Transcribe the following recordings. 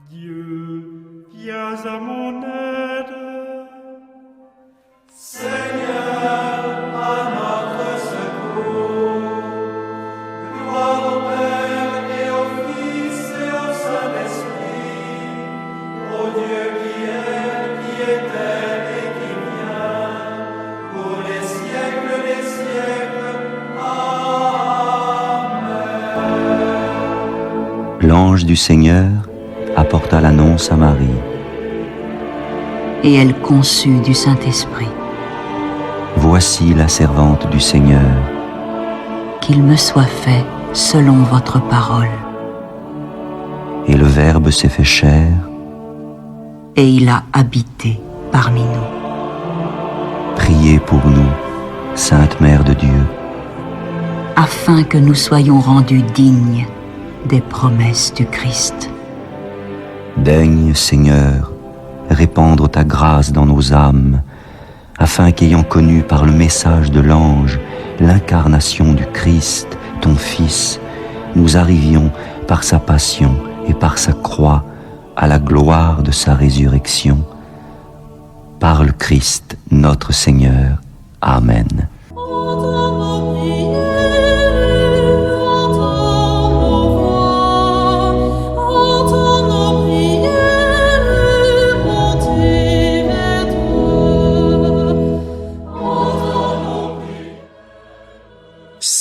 Dieu, viens à mon aide. Seigneur, à notre secours. Gloire au Père et au Fils et au Saint-Esprit, au Dieu qui est, qui était et qui vient, pour les siècles des siècles. Amen. L'ange du Seigneur apporta l'annonce à Marie. Et elle conçut du Saint-Esprit. Voici la servante du Seigneur. Qu'il me soit fait selon votre parole. Et le Verbe s'est fait chair. Et il a habité parmi nous. Priez pour nous, Sainte Mère de Dieu, Afin que nous soyons rendus dignes des promesses du Christ. Daigne, Seigneur, répandre ta grâce dans nos âmes, afin qu'ayant connu par le message de l'ange l'incarnation du Christ, ton Fils, nous arrivions par sa passion et par sa croix à la gloire de sa résurrection. Par le Christ notre Seigneur. Amen.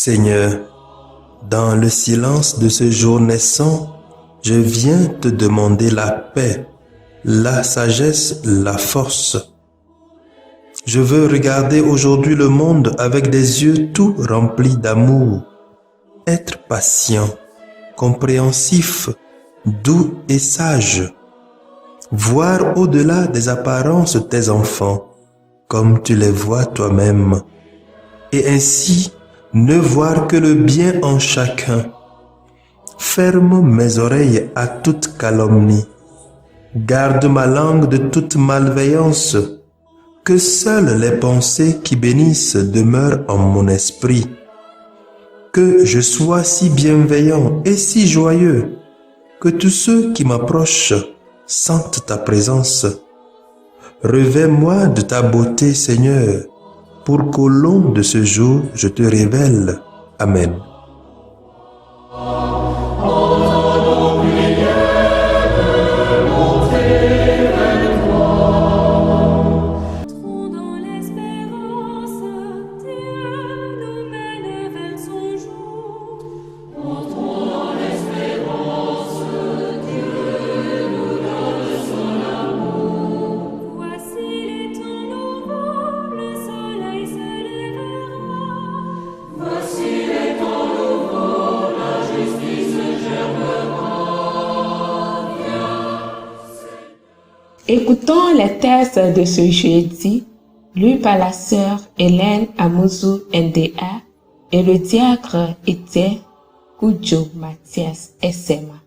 Seigneur, dans le silence de ce jour naissant, je viens te demander la paix, la sagesse, la force. Je veux regarder aujourd'hui le monde avec des yeux tout remplis d'amour, être patient, compréhensif, doux et sage, voir au-delà des apparences tes enfants, comme tu les vois toi-même, et ainsi ne voir que le bien en chacun. Ferme mes oreilles à toute calomnie. Garde ma langue de toute malveillance. Que seules les pensées qui bénissent demeurent en mon esprit. Que je sois si bienveillant et si joyeux, que tous ceux qui m'approchent sentent ta présence. Revêts-moi de ta beauté, Seigneur, pour qu'au long de ce jour, je te révèle. Amen. Écoutons les textes de ce jeudi, lus par la sœur Hélène Amouzou NDA et le diacre Étienne Koudjo Mathias SMA.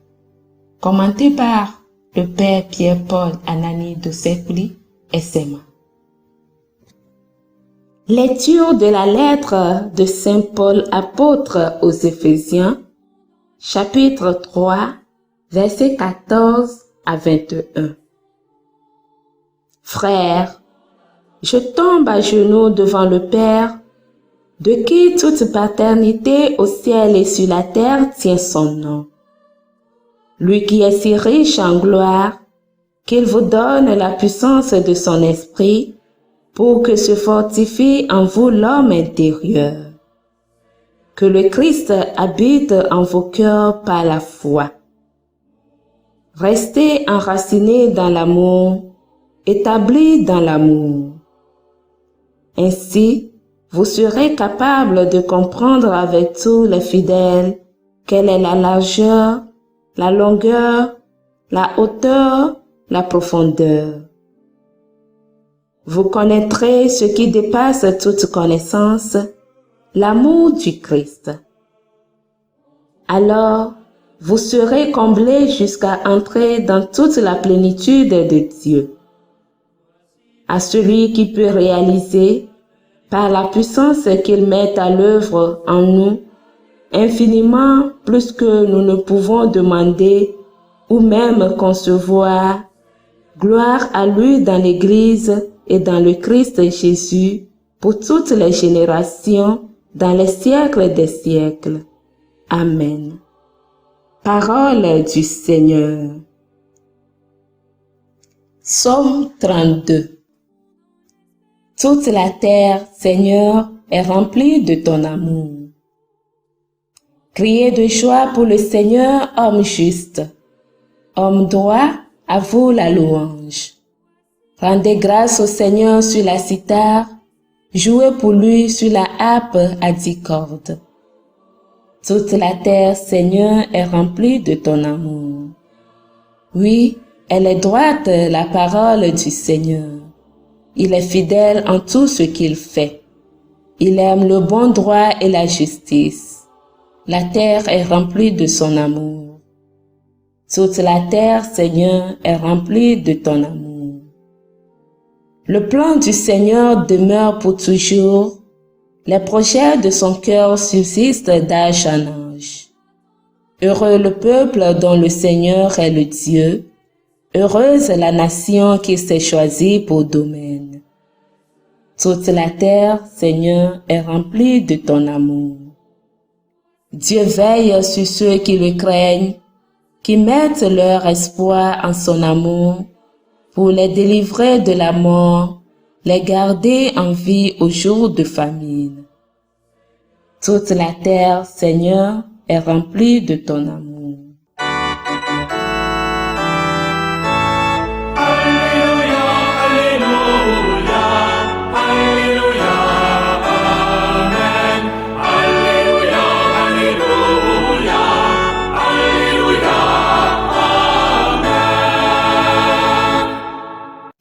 Commenté par le père Pierre-Paul Anani de Sepli SMA. Lecture de la lettre de Saint Paul apôtre aux Éphésiens, chapitre 3, versets 14 à 21. Frères, je tombe à genoux devant le Père, de qui toute paternité au ciel et sur la terre tient son nom. Lui qui est si riche en gloire, qu'il vous donne la puissance de son esprit, pour que se fortifie en vous l'homme intérieur. Que le Christ habite en vos cœurs par la foi. Restez enracinés dans l'amour, établis dans l'amour. Ainsi, vous serez capables de comprendre avec tous les fidèles quelle est la largeur, la longueur, la hauteur, la profondeur. Vous connaîtrez ce qui dépasse toute connaissance, l'amour du Christ. Alors, vous serez comblés jusqu'à entrer dans toute la plénitude de Dieu. À celui qui peut réaliser, par la puissance qu'il met à l'œuvre en nous, infiniment plus que nous ne pouvons demander ou même concevoir. Gloire à lui dans l'Église et dans le Christ Jésus, pour toutes les générations, dans les siècles des siècles. Amen. Parole du Seigneur. Psaume 32. Toute la terre, Seigneur, est remplie de ton amour. Criez de joie pour le Seigneur, homme juste. Homme droit, à vous la louange. Rendez grâce au Seigneur sur la cithare, jouez pour lui sur la harpe à 10 cordes. Toute la terre, Seigneur, est remplie de ton amour. Oui, elle est droite, la parole du Seigneur. Il est fidèle en tout ce qu'il fait. Il aime le bon droit et la justice. La terre est remplie de son amour. Toute la terre, Seigneur, est remplie de ton amour. Le plan du Seigneur demeure pour toujours. Les projets de son cœur subsistent d'âge en âge. Heureux le peuple dont le Seigneur est le Dieu. Heureuse la nation qui s'est choisie pour domaine. Toute la terre, Seigneur, est remplie de ton amour. Dieu veille sur ceux qui le craignent, qui mettent leur espoir en son amour, pour les délivrer de la mort, les garder en vie au jour de famine. Toute la terre, Seigneur, est remplie de ton amour.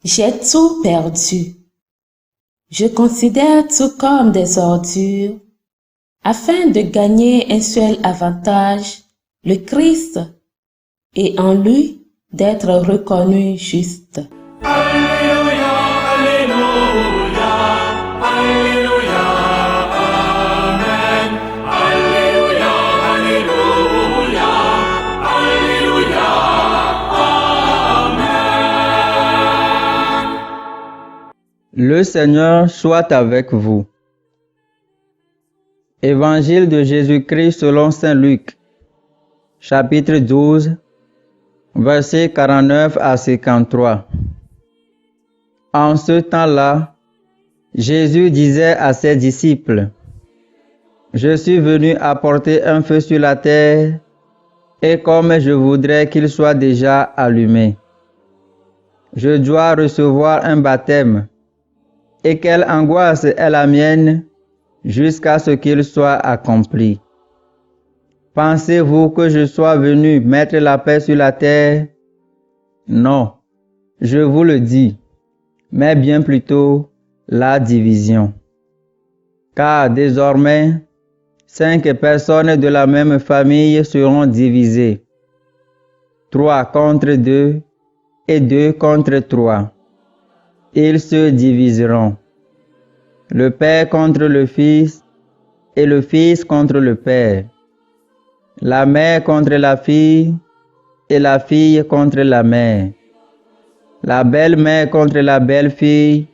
J'ai tout perdu. Je considère tout comme des ordures, afin de gagner un seul avantage, le Christ, et en lui d'être reconnu juste. Alléluia, Alléluia, Alléluia, Amen. Alléluia, Alléluia, Alléluia, Amen. Le Seigneur soit avec vous. Évangile de Jésus-Christ selon saint Luc, chapitre 12, versets 49 à 53. En ce temps-là, Jésus disait à ses disciples, « Je suis venu apporter un feu sur la terre, et comme je voudrais qu'il soit déjà allumé. Je dois recevoir un baptême, et quelle angoisse est la mienne jusqu'à ce qu'il soit accompli. Pensez-vous que je sois venu mettre la paix sur la terre? Non, je vous le dis, mais bien plutôt la division. Car désormais, 5 personnes de la même famille seront divisées, 3 contre 2 et 2 contre 3. Ils se diviseront. Le père contre le fils et le fils contre le père. La mère contre la fille et la fille contre la mère. La belle-mère contre la belle-fille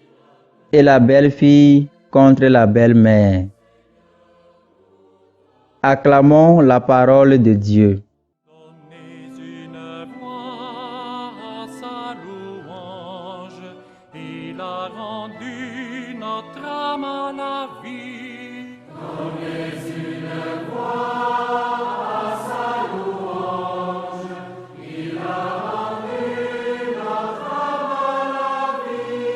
et la belle-fille contre la belle-mère. Acclamons la parole de Dieu. Donnez une voix à sa louange. Il a rendu notre âme à la vie. Donnez une voix à sa louange. Il a rendu notre âme à la vie.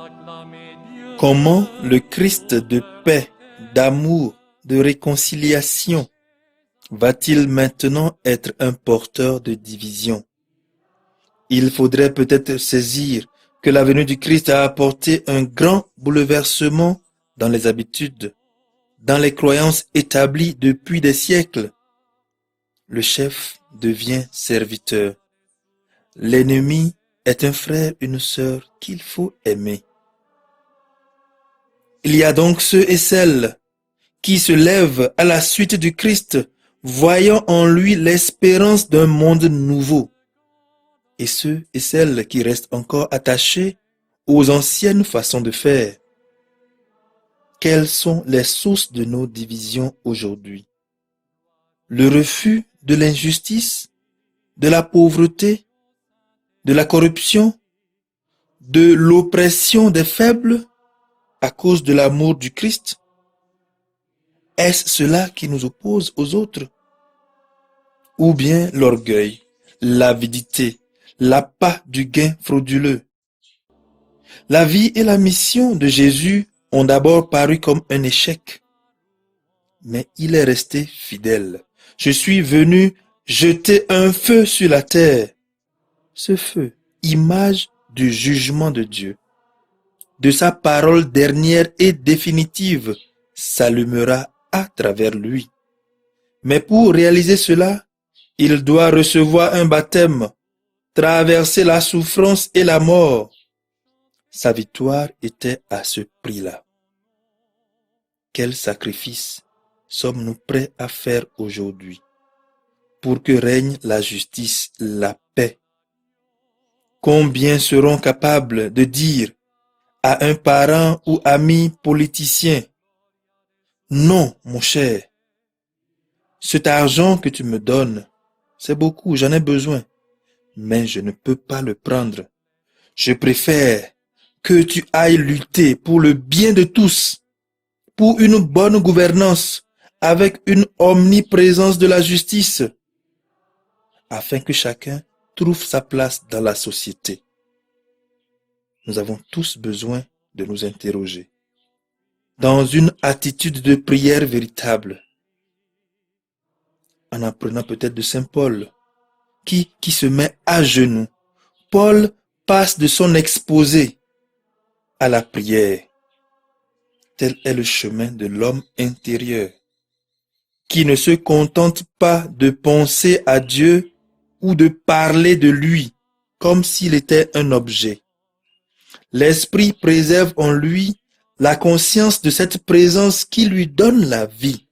Acclamez Dieu. Comment le Christ de paix, d'amour, de réconciliation va-t-il maintenant être un porteur de division? Il faudrait peut-être saisir que la venue du Christ a apporté un grand bouleversement dans les habitudes, dans les croyances établies depuis des siècles. Le chef devient serviteur. L'ennemi est un frère, une sœur qu'il faut aimer. Il y a donc ceux et celles qui se lèvent à la suite du Christ voyant en lui l'espérance d'un monde nouveau. Et ceux et celles qui restent encore attachés aux anciennes façons de faire. Quelles sont les sources de nos divisions aujourd'hui? Le refus de l'injustice, de la pauvreté, de la corruption, de l'oppression des faibles à cause de l'amour du Christ? Est-ce cela qui nous oppose aux autres? Ou bien l'orgueil, l'avidité, l'appât du gain frauduleux? La vie et la mission de Jésus ont d'abord paru comme un échec, mais il est resté fidèle. Je suis venu jeter un feu sur la terre. Ce feu, image du jugement de Dieu, de sa parole dernière et définitive, s'allumera à travers lui. Mais pour réaliser cela, il doit recevoir un baptême, traverser la souffrance et la mort. Sa victoire était à ce prix-là. Quel sacrifice sommes-nous prêts à faire aujourd'hui pour que règne la justice, la paix? Combien seront capables de dire à un parent ou ami politicien: non, mon cher, cet argent que tu me donnes, c'est beaucoup, j'en ai besoin, mais je ne peux pas le prendre. Je préfère que tu ailles lutter pour le bien de tous, pour une bonne gouvernance, avec une omniprésence de la justice, afin que chacun trouve sa place dans la société. Nous avons tous besoin de nous interroger dans une attitude de prière véritable, en apprenant peut-être de Saint Paul, qui se met à genoux. Paul passe de son exposé à la prière. Tel est le chemin de l'homme intérieur, qui ne se contente pas de penser à Dieu ou de parler de lui comme s'il était un objet. L'esprit préserve en lui la conscience de cette présence qui lui donne la vie.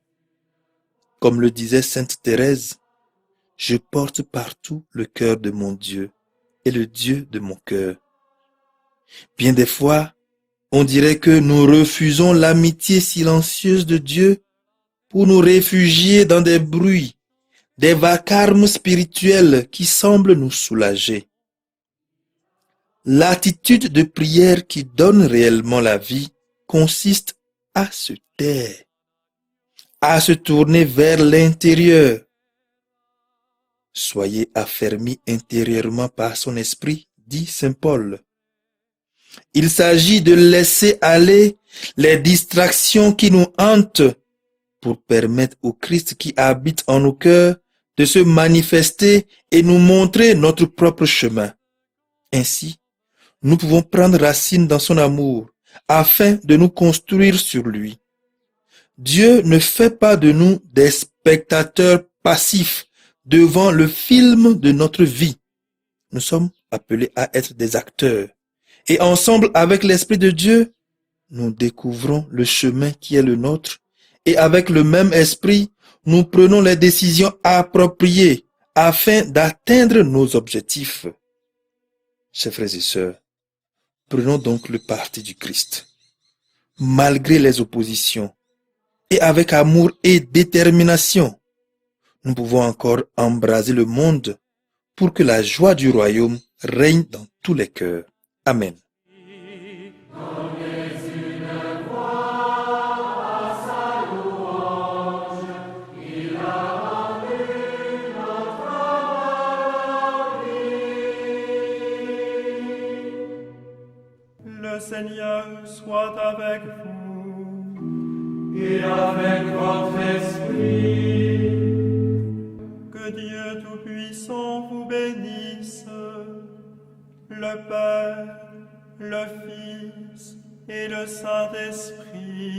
Comme le disait sainte Thérèse, « Je porte partout le cœur de mon Dieu et le Dieu de mon cœur. » Bien des fois, on dirait que nous refusons l'amitié silencieuse de Dieu pour nous réfugier dans des bruits, des vacarmes spirituels qui semblent nous soulager. L'attitude de prière qui donne réellement la vie consiste à se taire, à se tourner vers l'intérieur. Soyez affermis intérieurement par son esprit, dit saint Paul. Il s'agit de laisser aller les distractions qui nous hantent pour permettre au Christ qui habite en nos cœurs de se manifester et nous montrer notre propre chemin. Ainsi, nous pouvons prendre racine dans son amour afin de nous construire sur lui. Dieu ne fait pas de nous des spectateurs passifs devant le film de notre vie. Nous sommes appelés à être des acteurs. Et ensemble avec l'Esprit de Dieu, nous découvrons le chemin qui est le nôtre. Et avec le même esprit, nous prenons les décisions appropriées afin d'atteindre nos objectifs. Chers frères et sœurs, prenons donc le parti du Christ, malgré les oppositions, et avec amour et détermination. Nous pouvons encore embraser le monde pour que la joie du royaume règne dans tous les cœurs. Amen. Le Seigneur soit avec vous et avec votre esprit. Que Dieu Tout-Puissant vous bénisse, le Père, le Fils et le Saint-Esprit.